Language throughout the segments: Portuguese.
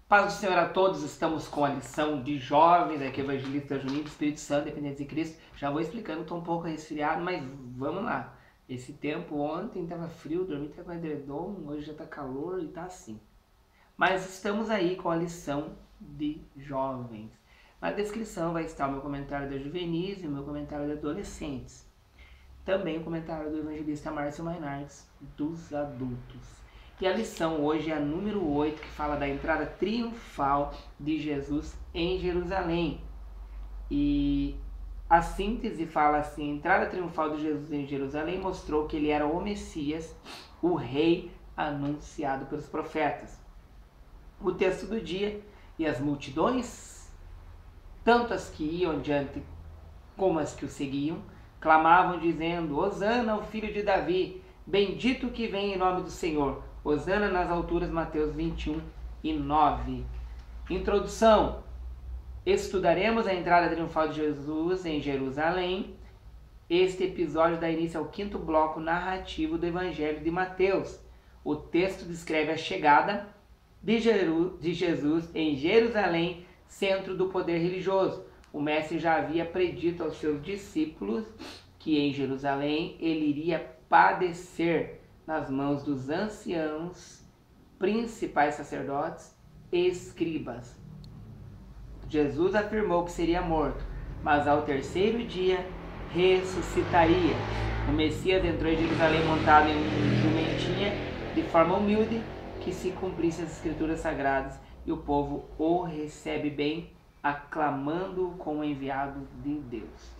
Paz do Senhor a todos, estamos com a lição de jovens, aqui Evangelista Juninho do Espírito Santo, dependente de Cristo. Já vou explicando, estou um pouco resfriado, mas vamos lá. Esse tempo ontem estava frio, dormi até com edredom, hoje já está calor e está assim. Mas estamos aí com a lição de jovens. Na descrição vai estar o meu comentário da juvenis e o meu comentário de adolescentes. Também o comentário do evangelista Márcio Mainardes, dos adultos. E a lição hoje é a número 8, que fala da entrada triunfal de Jesus em Jerusalém. E a síntese fala assim: a entrada triunfal de Jesus em Jerusalém mostrou que ele era o Messias, o rei anunciado pelos profetas. O texto do dia: e as multidões, tanto as que iam adiante como as que o seguiam, clamavam dizendo: Hosana ao filho de Davi, bendito que vem em nome do Senhor. Hosana nas alturas, Mateus 21:9. Introdução. Estudaremos a entrada triunfal de Jesus em Jerusalém. Este episódio dá início ao quinto bloco narrativo do Evangelho de Mateus. O texto descreve a chegada de Jesus em Jerusalém, centro do poder religioso. O mestre já havia predito aos seus discípulos que em Jerusalém ele iria padecer nas mãos dos anciãos, principais sacerdotes e escribas. Jesus afirmou que seria morto, mas ao terceiro dia ressuscitaria. O Messias entrou em Jerusalém montado em uma jumentinha, de forma humilde, que se cumprisse as escrituras sagradas, e o povo o recebe bem, aclamando-o como enviado de Deus.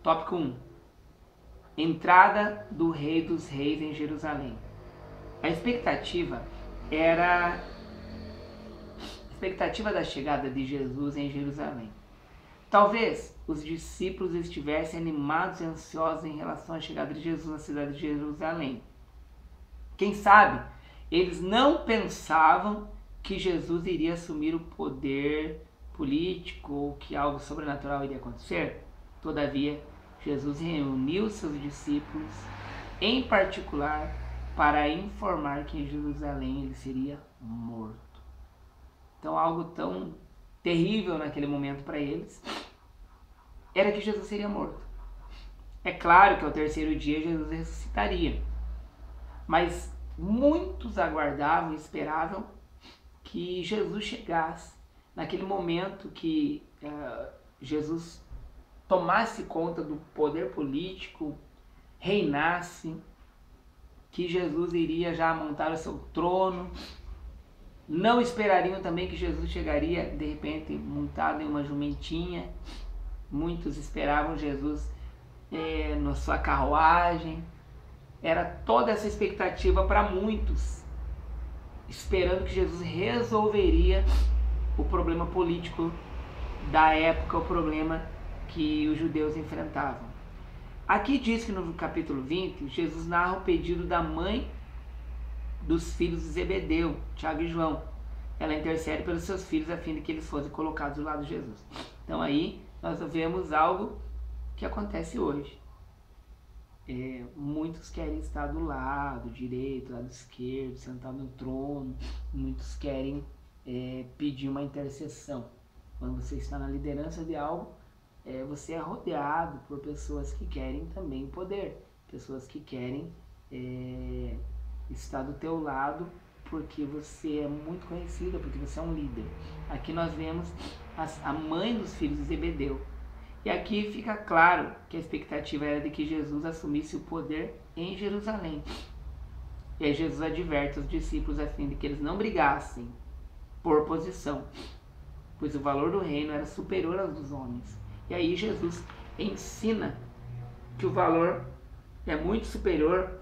Tópico 1. Entrada do Rei dos Reis em Jerusalém. A expectativa da chegada de Jesus em Jerusalém. Talvez os discípulos estivessem animados e ansiosos em relação à chegada de Jesus na cidade de Jerusalém. Quem sabe, eles não pensavam que Jesus iria assumir o poder político ou que algo sobrenatural iria acontecer. Todavia, Jesus reuniu seus discípulos, em particular, para informar que em Jerusalém ele seria morto. Então, algo tão terrível naquele momento para eles era que Jesus seria morto. É claro que ao terceiro dia Jesus ressuscitaria, mas muitos aguardavam e esperavam que Jesus chegasse naquele momento que Jesus tomasse conta do poder político, reinasse, que Jesus iria já montar o seu trono. Não esperariam também que Jesus chegaria de repente montado em uma jumentinha. Muitos esperavam Jesus na sua carruagem. Era toda essa expectativa para muitos, esperando que Jesus resolveria o problema político da época, o problema que os judeus enfrentavam. Aqui diz que no capítulo 20, Jesus narra o pedido da mãe dos filhos de Zebedeu, Tiago e João. Ela intercede pelos seus filhos a fim de que eles fossem colocados do lado de Jesus. Então aí nós vemos algo que acontece hoje. Muitos querem estar do lado direito, do lado esquerdo, sentado no trono. Muitos querem pedir uma intercessão. Quando você está na liderança de algo, você é rodeado por pessoas que querem também poder, pessoas que querem estar do teu lado porque você é muito conhecido, porque você é um líder. Aqui nós vemos a mãe dos filhos de Zebedeu. E aqui fica claro que a expectativa era de que Jesus assumisse o poder em Jerusalém. E aí Jesus adverte os discípulos a fim de que eles não brigassem por posição, pois o valor do reino era superior ao dos homens. E aí Jesus ensina que o valor é muito superior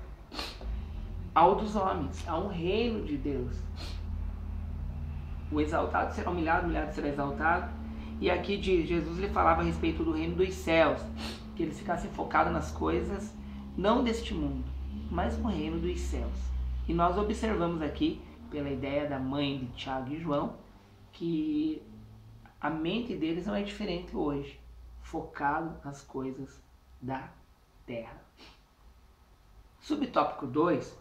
ao dos homens, a um reino de Deus. O exaltado será humilhado, o humilhado será exaltado. E aqui Jesus lhe falava a respeito do reino dos céus, que eles ficassem focados nas coisas não deste mundo, mas no reino dos céus. E nós observamos aqui, pela ideia da mãe de Tiago e João, que a mente deles não é diferente hoje, focado nas coisas da terra. Subtópico 2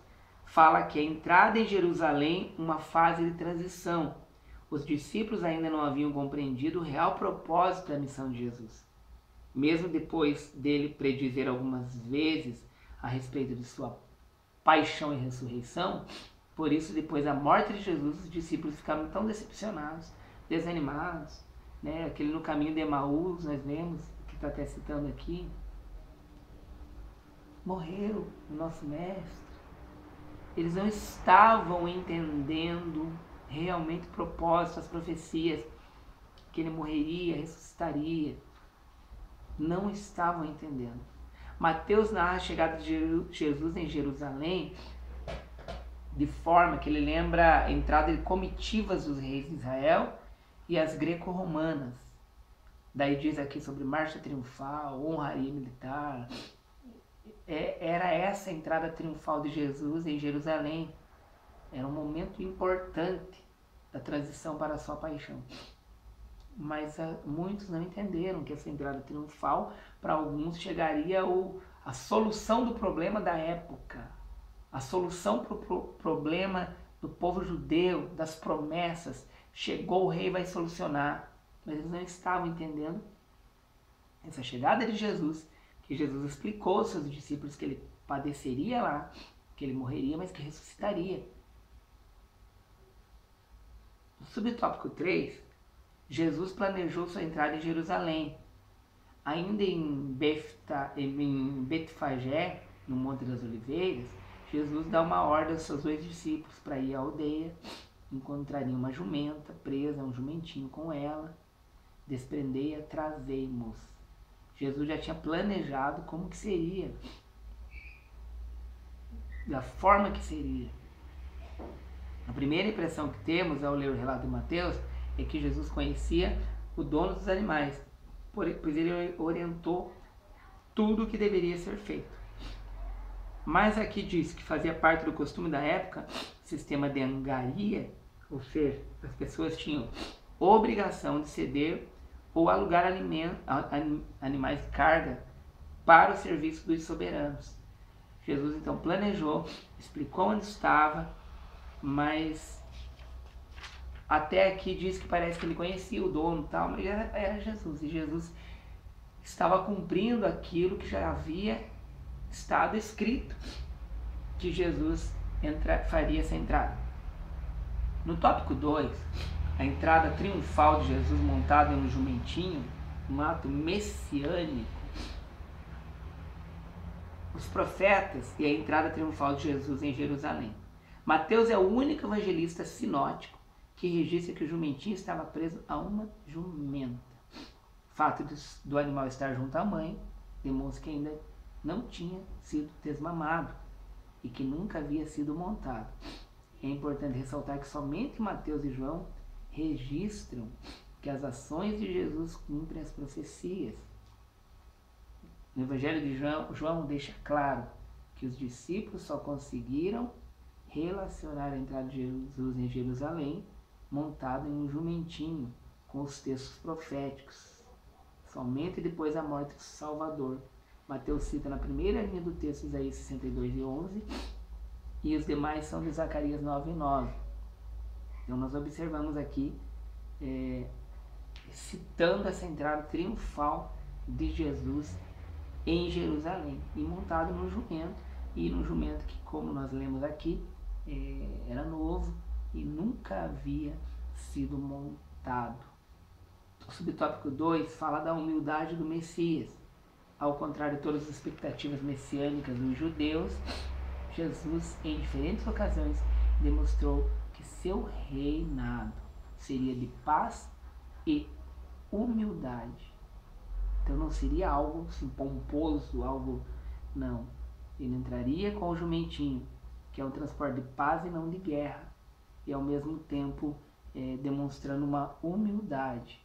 fala que a entrada em Jerusalém uma fase de transição. Os discípulos ainda não haviam compreendido o real propósito da missão de Jesus. Mesmo depois dele predizer algumas vezes a respeito de sua paixão e ressurreição, por isso, depois da morte de Jesus, os discípulos ficaram tão decepcionados, desanimados, né? Aquele no caminho de Emaús, nós vemos, que está até citando aqui, morreu o nosso mestre. Eles não estavam entendendo realmente o propósito, as profecias, que ele morreria, ressuscitaria. Não estavam entendendo. Mateus narra a chegada de Jesus em Jerusalém de forma que ele lembra a entrada de comitivas dos reis de Israel e as greco-romanas. Daí diz aqui sobre marcha triunfal, honraria militar. Era essa a entrada triunfal de Jesus em Jerusalém. Era um momento importante da transição para a sua paixão. Mas muitos não entenderam que essa entrada triunfal, para alguns, chegaria a solução do problema da época, a solução para o problema do povo judeu, das promessas. Chegou, o rei vai solucionar. Mas eles não estavam entendendo essa chegada de Jesus, que Jesus explicou aos seus discípulos que ele padeceria lá, que ele morreria, mas que ressuscitaria. No subtópico 3, Jesus planejou sua entrada em Jerusalém. Ainda em Betfagé, no Monte das Oliveiras, Jesus dá uma ordem aos seus 2 discípulos para ir à aldeia. Encontrariam uma jumenta presa, um jumentinho com ela. Desprendei-a, trazei-mos. Jesus já tinha planejado como que seria, da forma que seria. A primeira impressão que temos ao ler o relato de Mateus é que Jesus conhecia o dono dos animais, pois ele orientou tudo o que deveria ser feito. Mas aqui diz que fazia parte do costume da época, sistema de angaria, ou seja, as pessoas tinham obrigação de ceder ou alugar animais de carga para o serviço dos soberanos. Jesus então planejou, explicou onde estava, mas até aqui diz que parece que ele conhecia o dono e tal, mas era Jesus. E Jesus estava cumprindo aquilo que já havia estado escrito, que Jesus faria essa entrada. No tópico 2, a entrada triunfal de Jesus montado em um jumentinho, um ato messiânico. Os profetas e a entrada triunfal de Jesus em Jerusalém. Mateus é o único evangelista sinótico que registra que o jumentinho estava preso a uma jumenta. O fato do animal estar junto à mãe demonstra que ainda não tinha sido desmamado e que nunca havia sido montado. É importante ressaltar que somente Mateus e João registram que as ações de Jesus cumprem as profecias. No Evangelho de João deixa claro que os discípulos só conseguiram relacionar a entrada de Jesus em Jerusalém montado em um jumentinho, com os textos proféticos, somente depois da morte do Salvador. Mateus cita na primeira linha do texto Isaías 62:11 e os demais são de Zacarias 9:9. Então nós observamos aqui citando essa entrada triunfal de Jesus em Jerusalém e montado num jumento, e num jumento que, como nós lemos aqui, era novo e nunca havia sido montado. O subtópico 2 fala da humildade do Messias. Ao contrário de todas as expectativas messiânicas dos judeus, Jesus, em diferentes ocasiões, demonstrou que seu reinado seria de paz e humildade. Então não seria algo assim, pomposo, algo... Não. Ele entraria com o jumentinho, que é um transporte de paz e não de guerra. E ao mesmo tempo demonstrando uma humildade.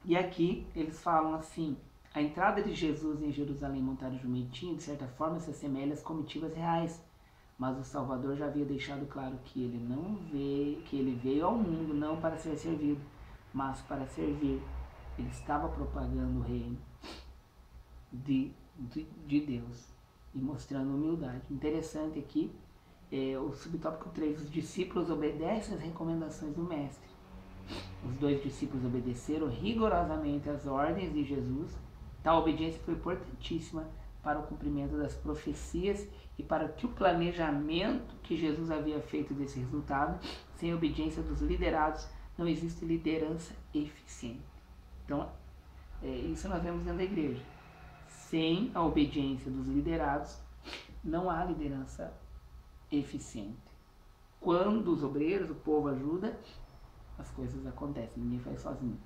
E aqui eles falam assim: a entrada de Jesus em Jerusalém montado jumentinho, de certa forma, se assemelha às comitivas reais. Mas o Salvador já havia deixado claro que ele veio ao mundo não para ser servido, mas para servir. Ele estava propagando o reino de Deus e mostrando humildade. Interessante aqui O subtópico 3, os discípulos obedecem às recomendações do mestre. Os 2 discípulos obedeceram rigorosamente às ordens de Jesus. Tal obediência foi importantíssima para o cumprimento das profecias e para que o planejamento que Jesus havia feito desse resultado. Sem a obediência dos liderados, não existe liderança eficiente. Então, isso nós vemos dentro da igreja. Sem a obediência dos liderados, não há liderança eficiente. Quando os obreiros, o povo ajuda, as coisas acontecem, ninguém faz sozinho.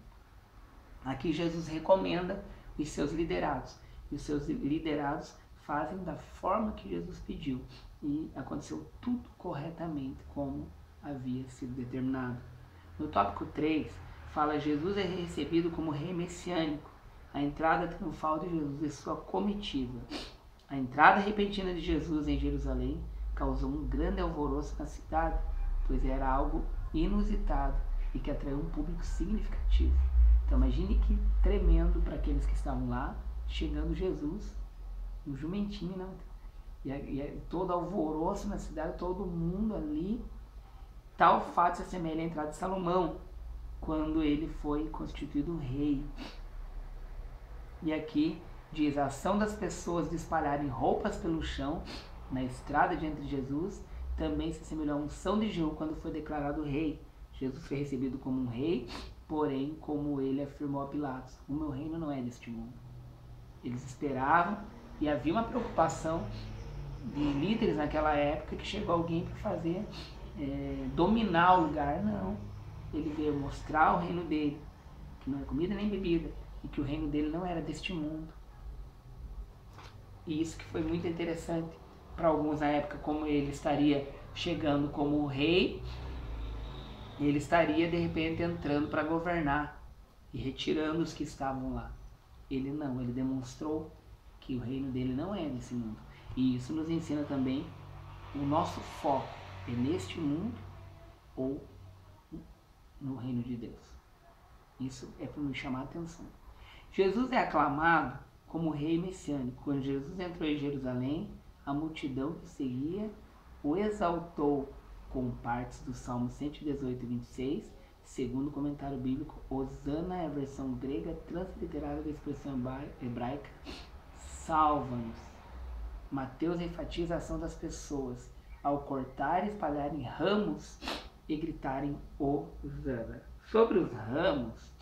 Aqui Jesus recomenda os seus liderados, e os seus liderados fazem da forma que Jesus pediu, e aconteceu tudo corretamente como havia sido determinado. No tópico 3, fala: Jesus é recebido como rei messiânico, a entrada triunfal de Jesus e sua comitiva. A entrada repentina de Jesus em Jerusalém causou um grande alvoroço na cidade, pois era algo inusitado e que atraiu um público significativo. Então imagine que tremendo para aqueles que estavam lá, chegando Jesus, um jumentinho, né? E todo alvoroço na cidade, todo mundo ali. Tal fato se assemelha à entrada de Salomão, quando ele foi constituído rei. E aqui diz: a ação das pessoas de espalharem roupas pelo chão na estrada diante de Jesus também se assemelhou à unção de Jeú quando foi declarado rei. Jesus foi recebido como um rei, porém, como ele afirmou a Pilatos: o meu reino não é deste mundo. Eles esperavam, e havia uma preocupação de líderes naquela época, que chegou alguém para fazer dominar o lugar. Não, ele veio mostrar o reino dele, que não é comida nem bebida, e que o reino dele não era deste mundo. E isso que foi muito interessante para alguns na época, como ele estaria chegando como rei, ele estaria de repente entrando para governar e retirando os que estavam lá. Ele não, ele demonstrou que o reino dele não é nesse mundo. E isso nos ensina também o nosso foco é neste mundo ou no reino de Deus. Isso é para nos chamar a atenção. Jesus é aclamado como rei messiânico. Quando Jesus entrou em Jerusalém, a multidão que seguia o exaltou com partes do Salmo 118 e 26, segundo o comentário bíblico. Hosana é a versão grega transliterada da expressão hebraica salva-nos. Mateus enfatiza a ação das pessoas ao cortar e espalharem ramos e gritarem Hosana. Sobre os ramos,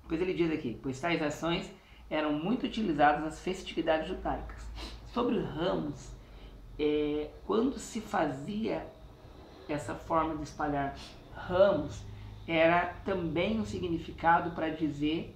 pois ele diz aqui: pois tais ações eram muito utilizadas nas festividades judaicas. Sobre os ramos, quando se fazia essa forma de espalhar ramos, era também um significado para dizer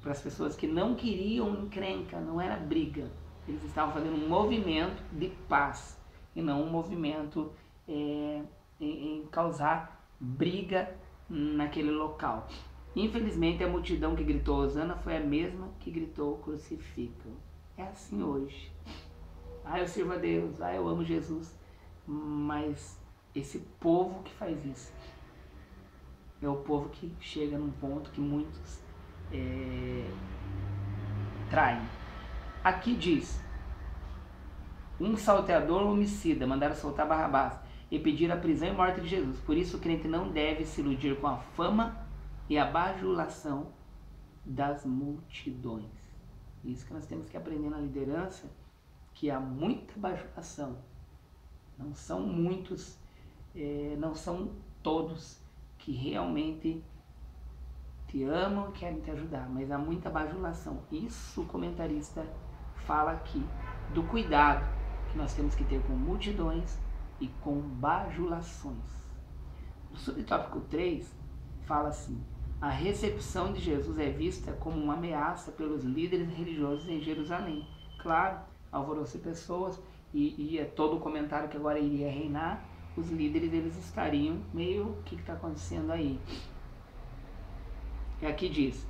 para as pessoas que não queriam encrenca, não era briga. Eles estavam fazendo um movimento de paz e não um movimento em causar briga naquele local. Infelizmente, a multidão que gritou Hosana foi a mesma que gritou crucifica-o. É assim hoje. Eu sirvo a Deus, eu amo Jesus, mas esse povo que faz isso é o povo que chega num ponto que muitos traem. Aqui diz: um salteador homicida mandaram soltar Barrabás e pedir a prisão e morte de Jesus. Por isso o crente não deve se iludir com a fama e a bajulação das multidões. Isso que nós temos que aprender na liderança, que há muita bajulação. Não são muitos, não são todos que realmente te amam e querem te ajudar, mas há muita bajulação. Isso o comentarista fala aqui, do cuidado que nós temos que ter com multidões e com bajulações. No subtópico 3, fala assim: a recepção de Jesus é vista como uma ameaça pelos líderes religiosos em Jerusalém. Claro, alvoroço de pessoas, e todo o comentário que agora iria reinar, os líderes eles estariam meio, o que está acontecendo aí? E aqui diz: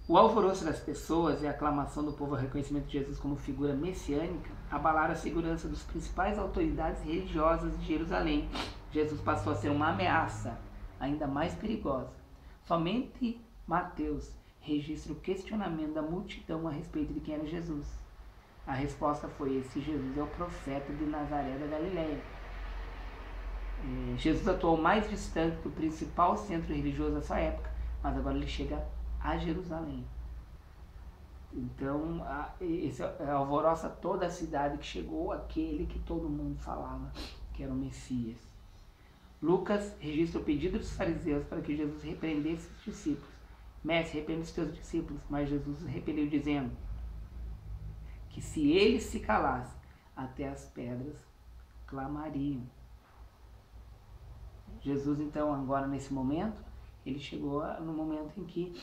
o alvoroço das pessoas e a aclamação do povo ao reconhecimento de Jesus como figura messiânica abalaram a segurança dos principais autoridades religiosas de Jerusalém. Jesus passou a ser uma ameaça ainda mais perigosa. Somente Mateus registra o questionamento da multidão a respeito de quem era Jesus. A resposta foi: esse Jesus é o profeta de Nazaré da Galileia. Jesus atuou mais distante do principal centro religioso da sua época, mas agora ele chega a Jerusalém. Então, esse alvoroça toda a cidade, que chegou aquele que todo mundo falava que era o Messias. Lucas registra o pedido dos fariseus para que Jesus repreendesse os discípulos. Mestre, repreenda os teus discípulos. Mas Jesus repeliu, dizendo que se eles se calassem, até as pedras clamariam. Jesus, então, agora nesse momento, ele chegou no momento em que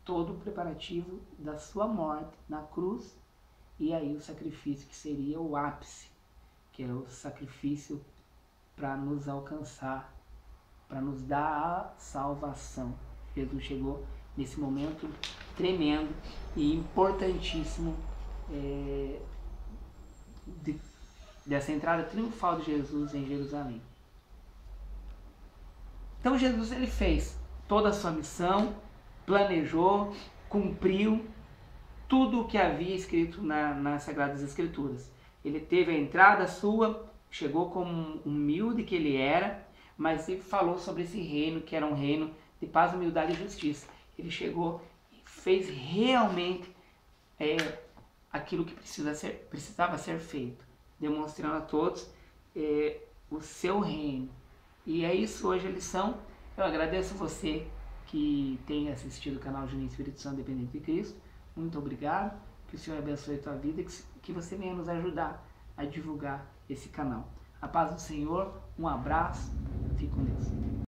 todo o preparativo da sua morte na cruz, e aí o sacrifício que seria o ápice, que é o sacrifício para nos alcançar, para nos dar a salvação. Jesus chegou nesse momento tremendo e importantíssimo dessa entrada triunfal de Jesus em Jerusalém. Então Jesus, ele fez toda a sua missão, planejou, cumpriu tudo o que havia escrito nas Sagradas Escrituras. Ele teve a entrada sua, chegou como humilde que ele era, mas ele falou sobre esse reino, que era um reino de paz, humildade e justiça. Ele chegou e fez realmente aquilo que precisava ser feito, demonstrando a todos o seu reino. E é isso hoje a lição. Eu agradeço você que tem assistido o canal Juninho Espírito Santo Dependente de Cristo. Muito obrigado. Que o Senhor abençoe a tua vida, que você venha nos ajudar a divulgar esse canal. A paz do Senhor, um abraço, fique com Deus.